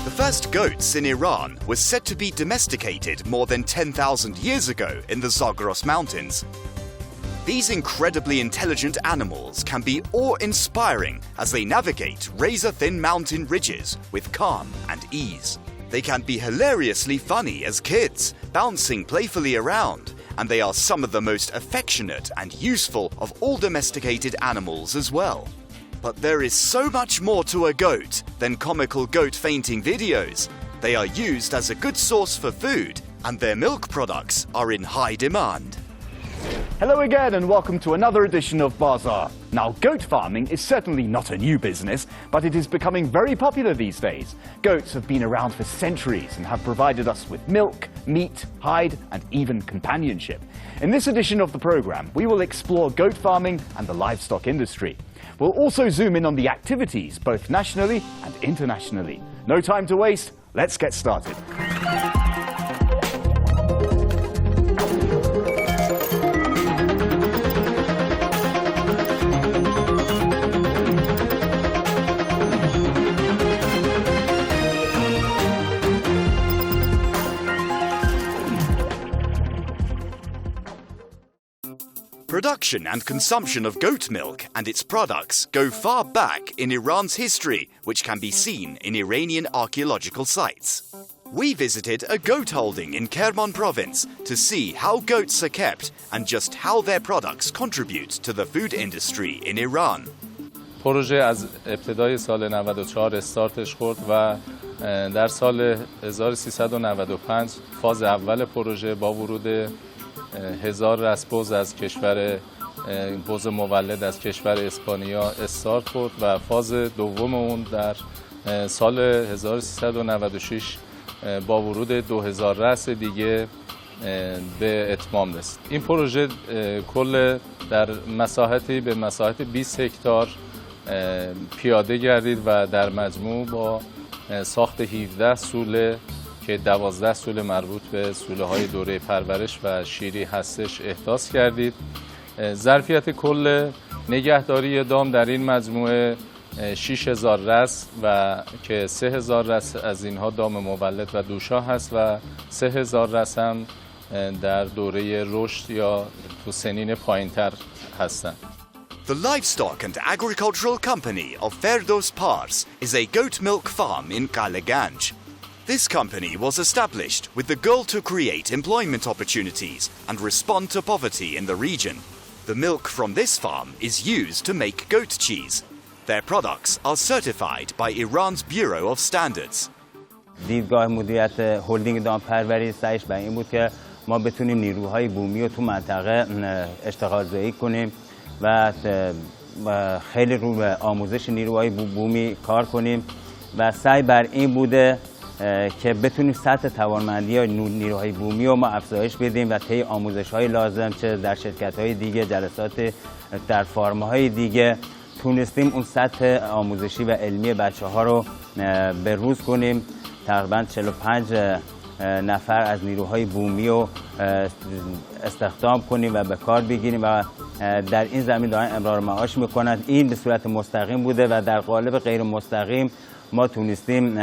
The first goats in Iran were said to be domesticated more than 10,000 years ago in the Zagros Mountains. These incredibly intelligent animals can be awe-inspiring as they navigate razor-thin mountain ridges with calm and ease. They can be hilariously funny as kids, bouncing playfully around, and they are some of the most affectionate and useful of all domesticated animals as well. But there is so much more to a goat than comical goat fainting videos. They are used as a good source for food, and their milk products are in high demand. Hello again and welcome to another edition of Bazaar. Now, goat farming is certainly not a new business, but it is becoming very popular these days. Goats have been around for centuries and have provided us with milk, meat, hide, and even companionship. In this edition of the program, we will explore goat farming and the livestock industry. We'll also zoom in on the activities, both nationally and internationally. No time to waste, let's get started. Production and consumption of goat milk and its products go far back in Iran's history, which can be seen in Iranian archaeological sites. We visited a goat holding in Kerman province to see how goats are kept and just how their products contribute to the food industry in Iran. پروژه از ابتدای سال 94 استارتش خورد و در سال 1395 فاز اول پروژه با ورود 1000 رأس بز از کشور بز مولد از کشور اسپانیا استارت خورد و فاز دوم اون در سال 1396 با ورود 2000 رأس دیگه به اتمام رسید. این پروژه کل در مساحتی به مساحت 20 هکتار پیاده گردید و در مجموع با ساخت 17 سوله که 12 سوله مربوط به سوله های دوره پرورش و شیری هستش احداث کردید. ظرفیت کل نگهداری دام در این مجموعه 6000 رأس و که 3000 رأس از اینها دام مولد و دوشا هست و 3000 رأس هم در دوره رشد یا تو سنین پایین‌تر هستند. The Livestock and Agricultural Company of Ferdos Pars is a goat milk farm in Qaleganj. This company was established with the goal to create employment opportunities and respond to poverty in the region. The milk from this farm is used to make goat cheese. Their products are certified by Iran's Bureau of Standards. دیدگاه مدیریت هلدینگ دامپروری سعیش به این بود که ما بتونیم نیروهای بومی رو تو منطقه اشتغال زایی کنیم و خیلی رو به آموزش نیروهای بومی کار کنیم و سعی بر این بوده که بتونیم سطح توانمندی نیروهای بومی رو ما افزایش بدیم و طی آموزش‌های لازم چه در شرکت‌های دیگه جلسات در فارم‌های دیگه تونستیم اون سطح آموزشی و علمی بچه‌ها رو بروز کنیم. تقریباً 45 نفر از نیروهای بومی رو استخدام کنیم و به کار بگیریم و در این زمین دارن امرار معاش میکنند. این به صورت مستقیم بوده و در قالب غیر مستقیم ما تونستیم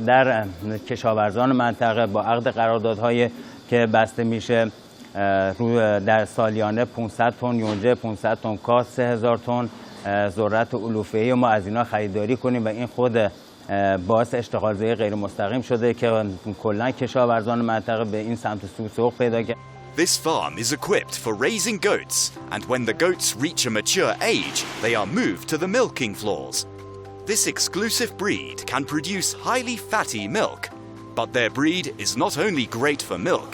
در کشاورزان منطقه با عقد قراردادهای که بسته میشه در سالیانه 500 تن یونجه، 500 تن کاس، 3000 تن ذرت علوفه‌ای ما از اینا خریداری کنیم و این خود باعث اشتغال زایی غیر مستقیم شده که کلا کشاورزان منطقه به این سمت سوق پیدا کرد. This farm is equipped for raising goats, and when the goats reach a mature age, they are moved to the milking floors. This exclusive breed can produce highly fatty milk, but their breed is not only great for milk,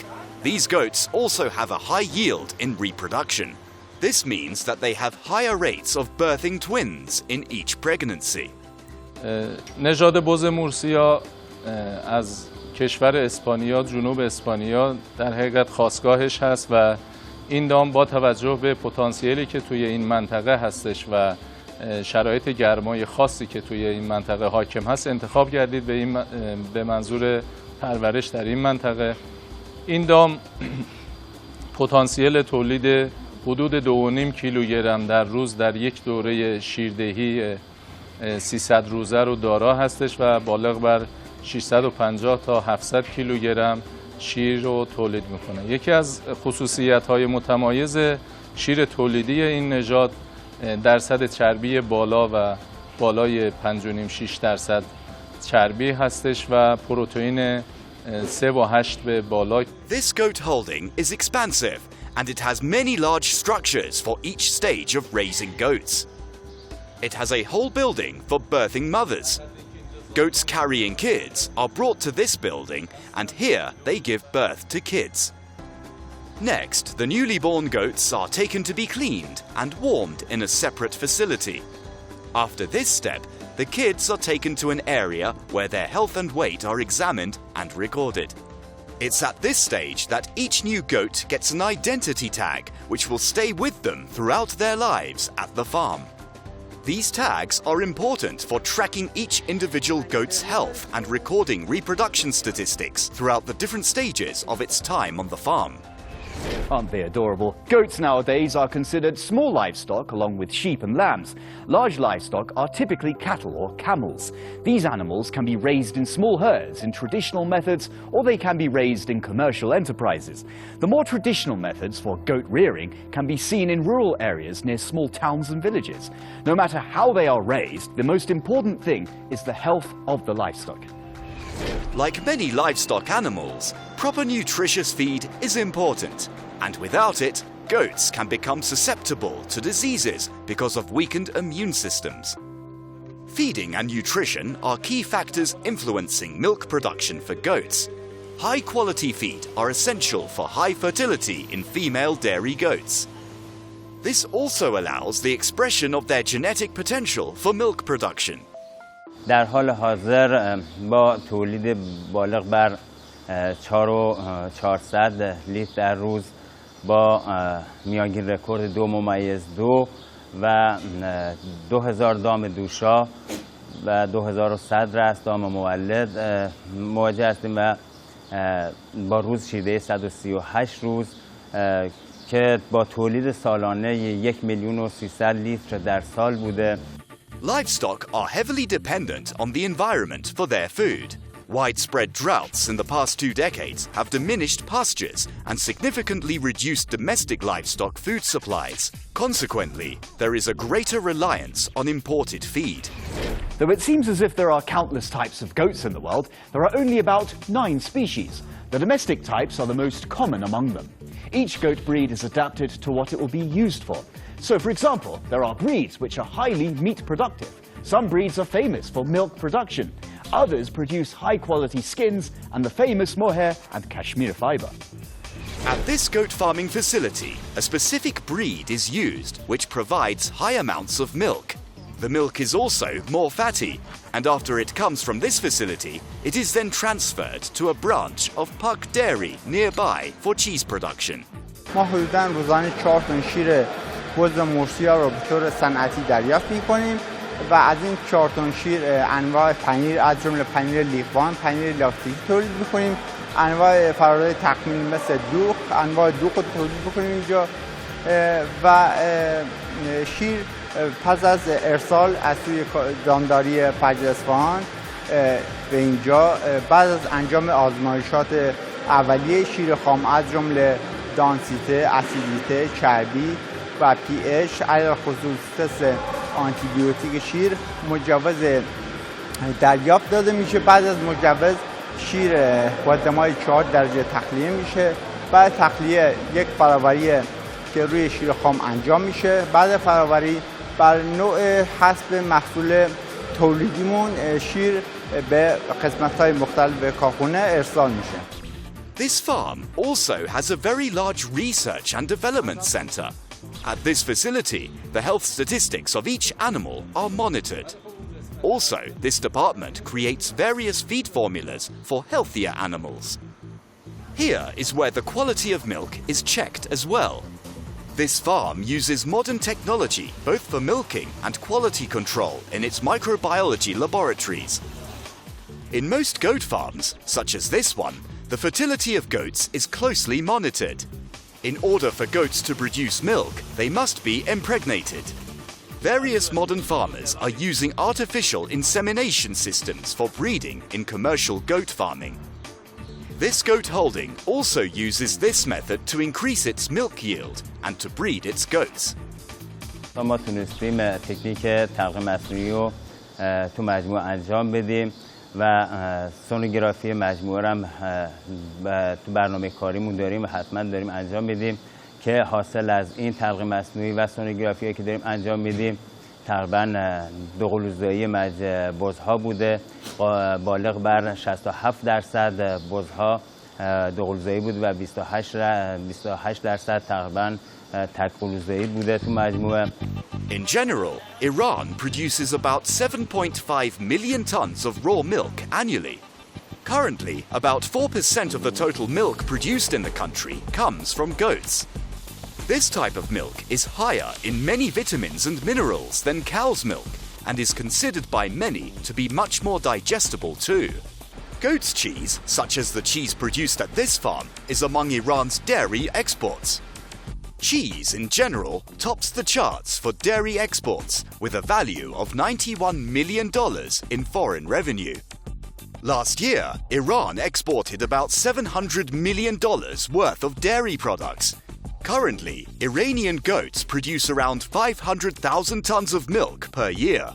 these goats also have a high yield in reproduction. This means that they have higher rates of birthing twins in each pregnancy. نژاد بز مورسیا از کشور اسپانیا، جنوب اسپانیا در حقیقت خاستگاهش هست و این دام با توجه به پتانسیلی که توی این منطقه هستش و شرایط گرمای خاصی که توی این منطقه حاکم هست انتخاب گردید به منظور پرورش در این منطقه. این دام پتانسیل تولید حدود 2.5 کیلوگرم در روز در یک دوره شیردهی 300 روزه رو دارا هستش و بالغ بر 650 تا 700 کیلوگرم شیر رو تولید میکنه. یکی از خصوصیت‌های متمایز شیر تولیدی این نژاد درصد چربی بالا و بالای 5.5-6% چربی هستش و پروتئین 3.8 به بالا. This goat holding is expansive and it has many large structures for each stage of raising goats. It has a whole building for birthing mothers. Goats carrying kids are brought to this building and here they give birth to kids. Next, the newly born goats are taken to be cleaned and warmed in a separate facility. After this step, the kids are taken to an area where their health and weight are examined and recorded. It's at this stage that each new goat gets an identity tag which will stay with them throughout their lives at the farm. These tags are important for tracking each individual goat's health and recording reproduction statistics throughout the different stages of its time on the farm. Aren't they adorable? Goats nowadays are considered small livestock along with sheep and lambs. Large livestock are typically cattle or camels. These animals can be raised in small herds in traditional methods or they can be raised in commercial enterprises. The more traditional methods for goat rearing can be seen in rural areas near small towns and villages. No matter how they are raised, the most important thing is the health of the livestock. Like many livestock animals, proper nutritious feed is important, and without it, goats can become susceptible to diseases because of weakened immune systems. Feeding and nutrition are key factors influencing milk production for goats. High-quality feed are essential for high fertility in female dairy goats. This also allows the expression of their genetic potential for milk production. در حال حاضر با تولید بالغ بر 4,400 لیتر در روز با میانگین رکورد 2.2 و 2000 دام دوشا و 2100 رأس دام مولد مواجه هستیم و با روز شیرده 138 روز که با تولید سالانه 1,300,000 لیتر در سال بوده. Livestock are heavily dependent on the environment for their food. Widespread droughts in the past 2 decades have diminished pastures and significantly reduced domestic livestock food supplies. Consequently, there is a greater reliance on imported feed. Though it seems as if there are countless types of goats in the world, there are only about 9 species. The domestic types are the most common among them. Each goat breed is adapted to what it will be used for. So, for example, there are breeds which are highly meat productive. Some breeds are famous for milk production. Others produce high-quality skins and the famous mohair and cashmere fiber. At this goat farming facility, a specific breed is used which provides high amounts of milk. The milk is also more fatty, and after it comes from this facility, it is then transferred to a branch of Pug Dairy nearby for cheese production. ما حدوداً روزانه 4 تن شیر بز مرسیا رو به طور صنعتی دریافت می‌کنیم و از این 4 تن شیر انواع پنیر از جمله پنیر لیقوان، پنیر لاکتیکی تولید می‌کنیم. انواع فرارای تخمین مثل دوغ، انواع دوغ رو تولید می‌کنیم اینجا و شیر پس از ارسال از سوی دامداری فجر اصفهان به اینجا بعد از انجام آزمایشات اولیه شیر خام از جمله دانسیته، اسیدیته، چربی و پی اچ علاوه خصوص تست آنتیبیوتیک شیر مجوز دریافت داده میشه. بعد از مجوز شیر با دمای 4 درجه تخلیه میشه. بعد تخلیه یک فراوری که روی شیر خام انجام میشه. بعد فراوری بر نوع حسب محصول تولیدیمون شیر به قسمت‌های مختلف کارخونه ارسال میشه. This farm also has a very large research and development center. At this facility, the health statistics of each animal are monitored. Also, this department creates various feed formulas for healthier animals. Here is where the quality of milk is checked as well. This farm uses modern technology both for milking and quality control in its microbiology laboratories. In most goat farms, such as this one, the fertility of goats is closely monitored. In order for goats to produce milk, they must be impregnated. Various modern farmers are using artificial insemination systems for breeding in commercial goat farming. This goat holding also uses this method to increase its milk yield and to breed its goats. ما تونستیم تکنیک تغذیه مصنوعی رو تو مجموعه انجام بدیم و سونوگرافی مجموعه رو هم تو برنامه کاریمون داریم و حتما داریم انجام بدیم که حاصل از این تغذیه مصنوعی و سونوگرافی که داریم انجام میدیم تقریبا دوقلوزایی بزها بوده، بالغ بر 67% بزها دوقلوزایی بود و 28% تقریبا تک‌قلوزایی بوده تو مجموعه. In general, Iran produces about 7.5 million tons of raw milk annually. Currently, about 4% of the total milk produced in the country comes from goats. This type of milk is higher in many vitamins and minerals than cow's milk and is considered by many to be much more digestible too. Goat's cheese, such as the cheese produced at this farm, is among Iran's dairy exports. Cheese in general tops the charts for dairy exports with a value of $91 million in foreign revenue. Last year, Iran exported about $700 million worth of dairy products. Currently, Iranian goats produce around 500,000 tons of milk per year.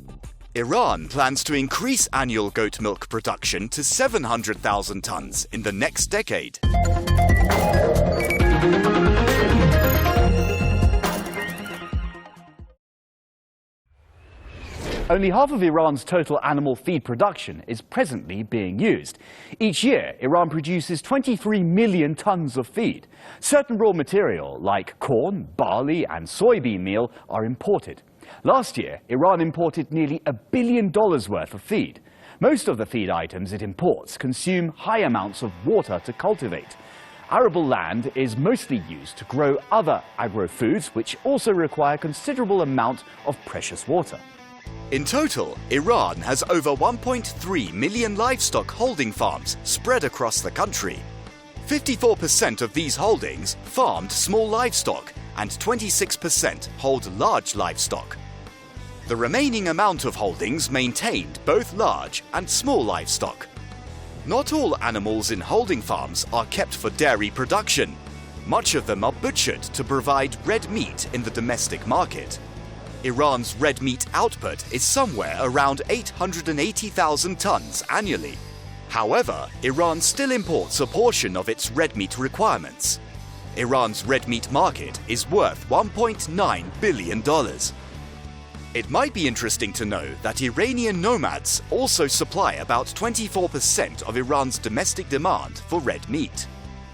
Iran plans to increase annual goat milk production to 700,000 tons in the next decade. Only half of Iran's total animal feed production is presently being used. Each year, Iran produces 23 million tons of feed. Certain raw material like corn, barley and soybean meal are imported. Last year, Iran imported nearly $1 billion worth of feed. Most of the feed items it imports consume high amounts of water to cultivate. Arable land is mostly used to grow other agro-foods which also require considerable amount of precious water. In total, Iran has over 1.3 million livestock holding farms spread across the country. 54% of these holdings farmed small livestock and 26% hold large livestock. The remaining amount of holdings maintained both large and small livestock. Not all animals in holding farms are kept for dairy production. Much of them are butchered to provide red meat in the domestic market. Iran's red meat output is somewhere around 880,000 tons annually. However, Iran still imports a portion of its red meat requirements. Iran's red meat market is worth $1.9 billion. It might be interesting to know that Iranian nomads also supply about 24% of Iran's domestic demand for red meat.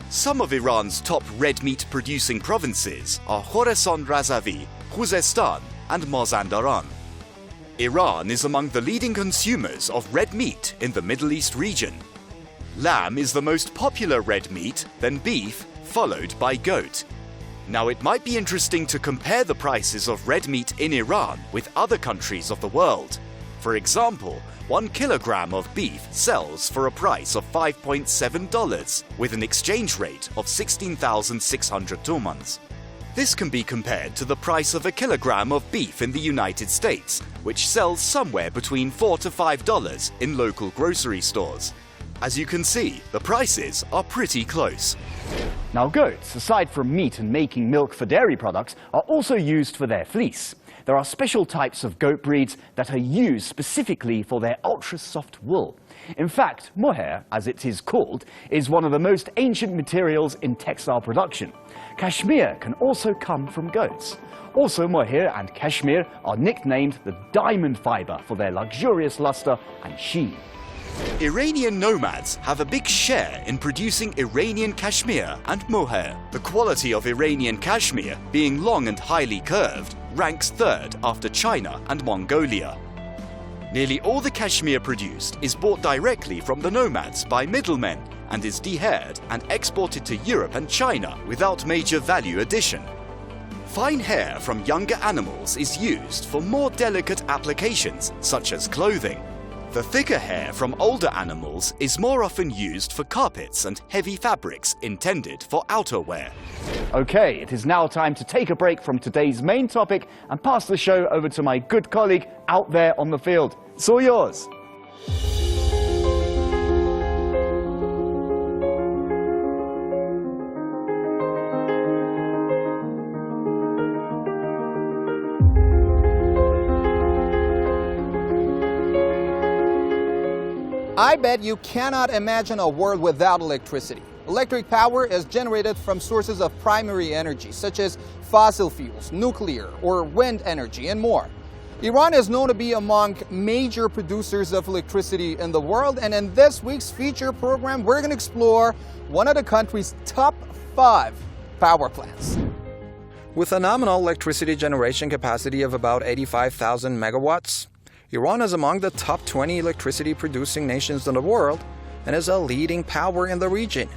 Some of Iran's top red meat producing provinces are Khorasan Razavi, Khuzestan, and Mazandaran. Iran is among the leading consumers of red meat in the Middle East region. Lamb is the most popular red meat, then beef, followed by goat. Now it might be interesting to compare the prices of red meat in Iran with other countries of the world. For example, 1 kilogram of beef sells for a price of $5.7 with an exchange rate of 16,600 tumans. This can be compared to the price of a kilogram of beef in the United States, which sells somewhere between $4 to $5 in local grocery stores. As you can see, the prices are pretty close. Now goats, aside from meat and making milk for dairy products, are also used for their fleece. There are special types of goat breeds that are used specifically for their ultra-soft wool. In fact, mohair, as it is called, is one of the most ancient materials in textile production. Cashmere can also come from goats. Also, mohair and cashmere are nicknamed the diamond fiber for their luxurious luster and sheen. Iranian nomads have a big share in producing Iranian cashmere and mohair. The quality of Iranian cashmere, being long and highly curved, ranks third after China and Mongolia. Nearly all the cashmere produced is bought directly from the nomads by middlemen and is de-haired and exported to Europe and China without major value addition. Fine hair from younger animals is used for more delicate applications such as clothing. The thicker hair from older animals is more often used for carpets and heavy fabrics intended for outerwear. Okay, it is now time to take a break from today's main topic and pass the show over to my good colleague out there on the field. It's all yours. I bet you cannot imagine a world without electricity. Electric power is generated from sources of primary energy, such as fossil fuels, nuclear, or wind energy, and more. Iran is known to be among major producers of electricity in the world, and in this week's feature program, we're going to explore one of the country's top 5 power plants. With a nominal electricity generation capacity of about 85,000 megawatts, Iran is among the top 20 electricity producing nations in the world and is a leading power in the region.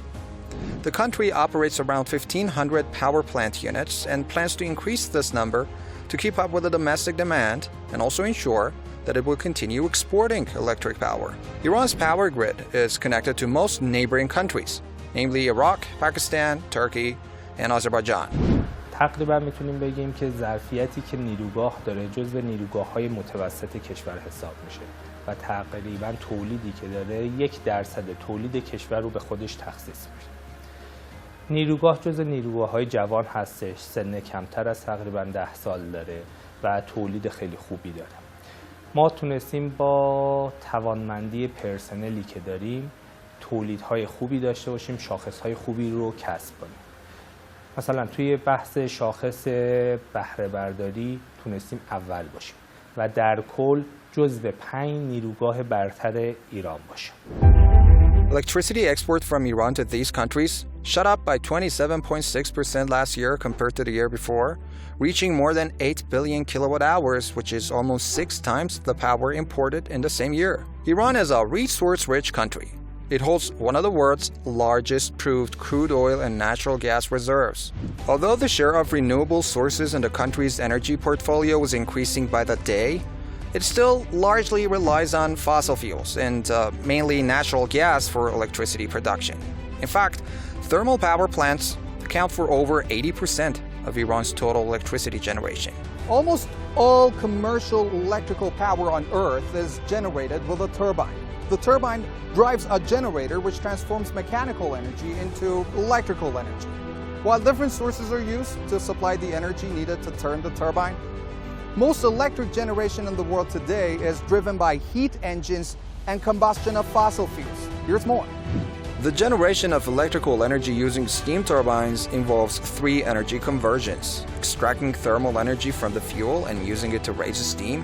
The country operates around 1,500 power plant units and plans to increase this number to keep up with the domestic demand and also ensure that it will continue exporting electric power. Iran's power grid is connected to most neighboring countries, namely Iraq, Pakistan, Turkey, and Azerbaijan. تقریبا میتونیم بگیم که ظرفیتی که نیروگاه داره جزو نیروگاه‌های متوسط کشور حساب میشه و تقریبا تولیدی که داره 1% تولید کشور رو به خودش تخصیص میشه. نیروگاه جزو نیروگاه‌های جوان هستش، سن کمتر از تقریبا 10 سال داره و تولید خیلی خوبی داره. ما تونستیم با توانمندی پرسنلی که داریم تولیدهای خوبی داشته باشیم، شاخصهای خوبی رو کسب کنیم. مثلا توی بحث شاخص بهره برداری تونستیم اول باشیم و در کل جزو 5 نیروگاه برتر ایران باشیم. Electricity export from Iran to these countries shot up by 27.6% last year compared to the year before, reaching more than 8 billion kilowatt hours, which is almost 6 times the power imported in the same year. Iran is a resource-rich country. It holds one of the world's largest proved crude oil and natural gas reserves. Although the share of renewable sources in the country's energy portfolio is increasing by the day, it still largely relies on fossil fuels and mainly natural gas for electricity production. In fact, thermal power plants account for over 80% of Iran's total electricity generation. Almost all commercial electrical power on Earth is generated with a turbine. The turbine drives a generator which transforms mechanical energy into electrical energy. While different sources are used to supply the energy needed to turn the turbine, most electric generation in the world today is driven by heat engines and combustion of fossil fuels. Here's more. The generation of electrical energy using steam turbines involves 3 energy conversions: extracting thermal energy from the fuel and using it to raise the steam,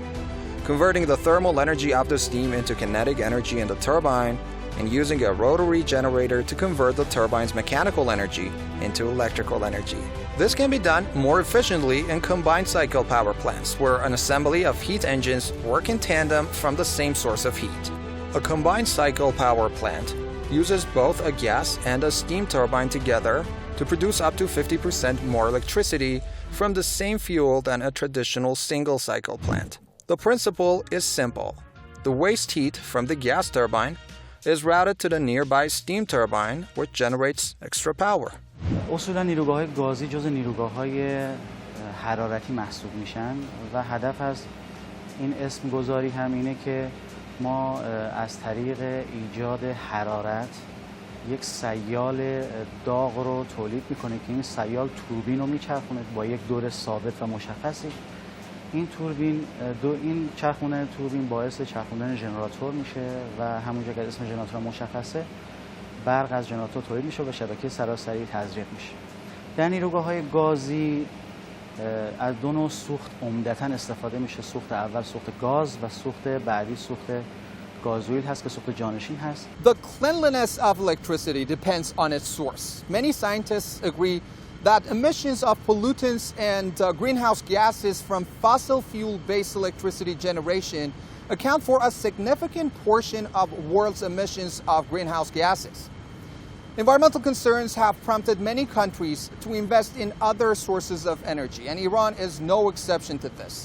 converting the thermal energy of the steam into kinetic energy in the turbine, and using a rotary generator to convert the turbine's mechanical energy into electrical energy. This can be done more efficiently in combined cycle power plants, where an assembly of heat engines work in tandem from the same source of heat. A combined cycle power plant uses both a gas and a steam turbine together to produce up to 50% more electricity from the same fuel than a traditional single cycle plant. The principle is simple. The waste heat from the gas turbine is routed to the nearby steam turbine, which generates extra power. اصولا نیروگاه‌های گازی جز نیروگاه‌های حرارتی محسوب میشن و هدف از این اسم گذاری هم اینه که ما از طریق ایجاد حرارت یک سیال داغ رو تولید میکنه که این سیال توربین رو میچرخونه با یک دور ثابت و مشخصی. این چرخوندن توربین باعث چرخوندن ژنراتور میشه و همونجا که اسم ژنراتور مشخصه برق از ژنراتور تولید میشه و شبکه سراسری تزریق میشه. در نیروگاه‌های گازی از 2 نوع سوخت عمدتاً استفاده میشه. سوخت اول سوخت گاز و سوخت بعدی سوخت گازوئیل هست که سوخت جانشین هست. The cleanliness of electricity depends on its source. Many scientists agree that emissions of pollutants and greenhouse gases from fossil fuel-based electricity generation account for a significant portion of world's emissions of greenhouse gases. Environmental concerns have prompted many countries to invest in other sources of energy, and Iran is no exception to this.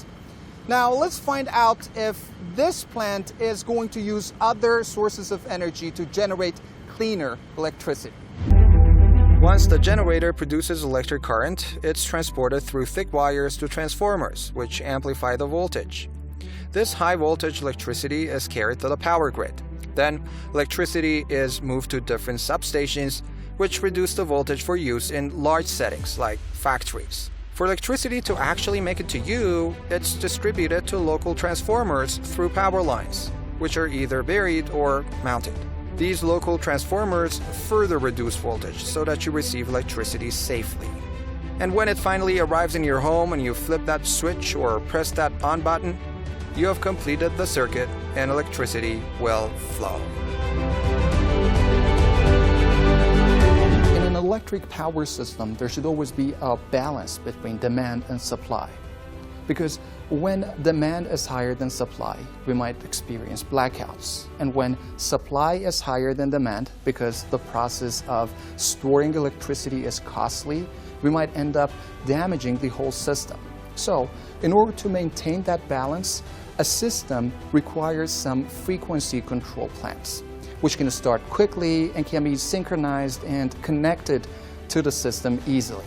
Now, let's find out if this plant is going to use other sources of energy to generate cleaner electricity. Once the generator produces electric current, it's transported through thick wires to transformers, which amplify the voltage. This high-voltage electricity is carried to the power grid. Then, electricity is moved to different substations, which reduce the voltage for use in large settings like factories. For electricity to actually make it to you, it's distributed to local transformers through power lines, which are either buried or mounted. These local transformers further reduce voltage so that you receive electricity safely. And when it finally arrives in your home and you flip that switch or press that on button, you have completed the circuit and electricity will flow. In an electric power system, there should always be a balance between demand and supply. Because when demand is higher than supply, we might experience blackouts. And when supply is higher than demand, because the process of storing electricity is costly, we might end up damaging the whole system. So, in order to maintain that balance, a system requires some frequency control plants, which can start quickly and can be synchronized and connected to the system easily.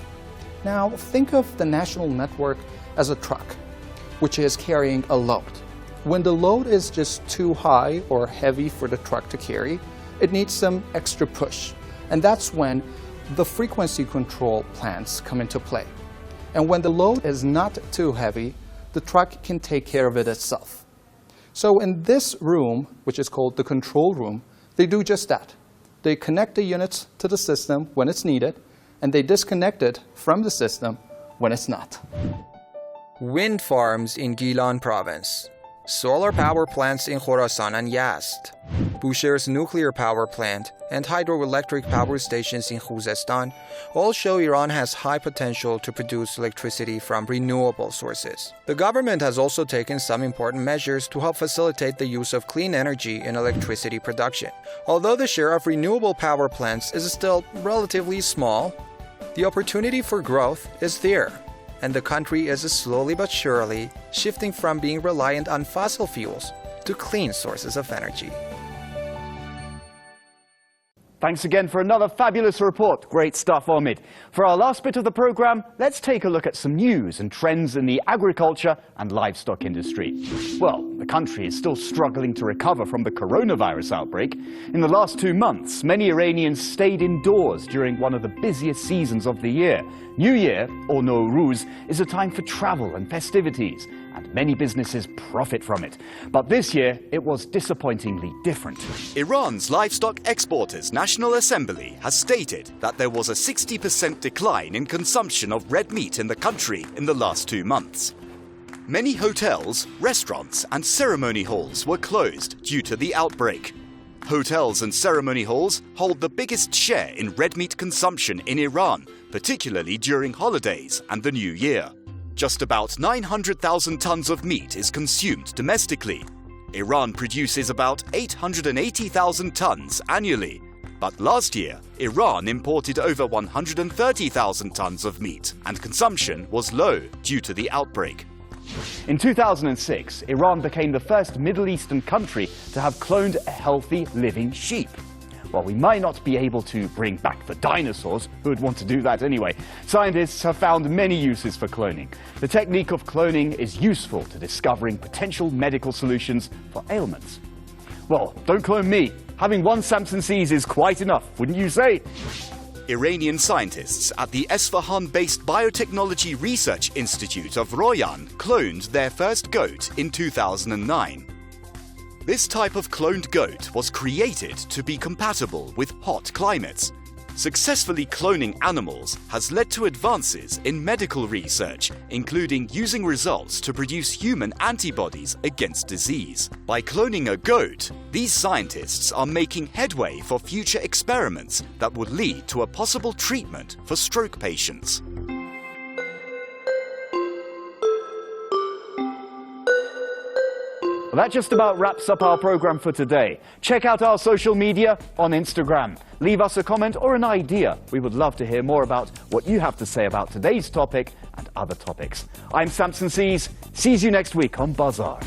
Now, think of the national network as a truck, which is carrying a load. When the load is just too high or heavy for the truck to carry, it needs some extra push. And that's when the frequency control plants come into play. And when the load is not too heavy, the truck can take care of it itself. So in this room, which is called the control room, they do just that. They connect the units to the system when it's needed, and they disconnect it from the system when it's not. Wind farms in Gilan province, solar power plants in Khorasan and Yazd, Bushehr's nuclear power plant, and hydroelectric power stations in Khuzestan all show Iran has high potential to produce electricity from renewable sources. The government has also taken some important measures to help facilitate the use of clean energy in electricity production. Although the share of renewable power plants is still relatively small, the opportunity for growth is there, and the country is slowly but surely shifting from being reliant on fossil fuels to clean sources of energy. Thanks again for another fabulous report. Great stuff, Omid. For our last bit of the program, let's take a look at some news and trends in the agriculture and livestock industry. Well, the country is still struggling to recover from the coronavirus outbreak. In the last 2 months, many Iranians stayed indoors during one of the busiest seasons of the year. New Year, or Nowruz, is a time for travel and festivities, and many businesses profit from it. But this year, it was disappointingly different. Iran's Livestock Exporters National Assembly has stated that there was a 60% decline in consumption of red meat in the country in the last 2 months. Many hotels, restaurants, and ceremony halls were closed due to the outbreak. Hotels and ceremony halls hold the biggest share in red meat consumption in Iran, particularly during holidays and the New Year. Just about 900,000 tons of meat is consumed domestically. Iran produces about 880,000 tons annually. But last year, Iran imported over 130,000 tons of meat, and consumption was low due to the outbreak. In 2006, Iran became the first Middle Eastern country to have cloned a healthy living sheep. While we might not be able to bring back the dinosaurs, who would want to do that anyway, scientists have found many uses for cloning. The technique of cloning is useful to discovering potential medical solutions for ailments. Well, don't clone me. Having one Samson Seas is quite enough, wouldn't you say? Iranian scientists at the Esfahan-based Biotechnology Research Institute of Royan cloned their first goat in 2009. This type of cloned goat was created to be compatible with hot climates. Successfully cloning animals has led to advances in medical research, including using results to produce human antibodies against disease. By cloning a goat, these scientists are making headway for future experiments that would lead to a possible treatment for stroke patients. Well, that just about wraps up our program for today. Check out our social media on Instagram. Leave us a comment or an idea. We would love to hear more about what you have to say about today's topic and other topics. I'm Samson Seas. See you next week on Bazaar.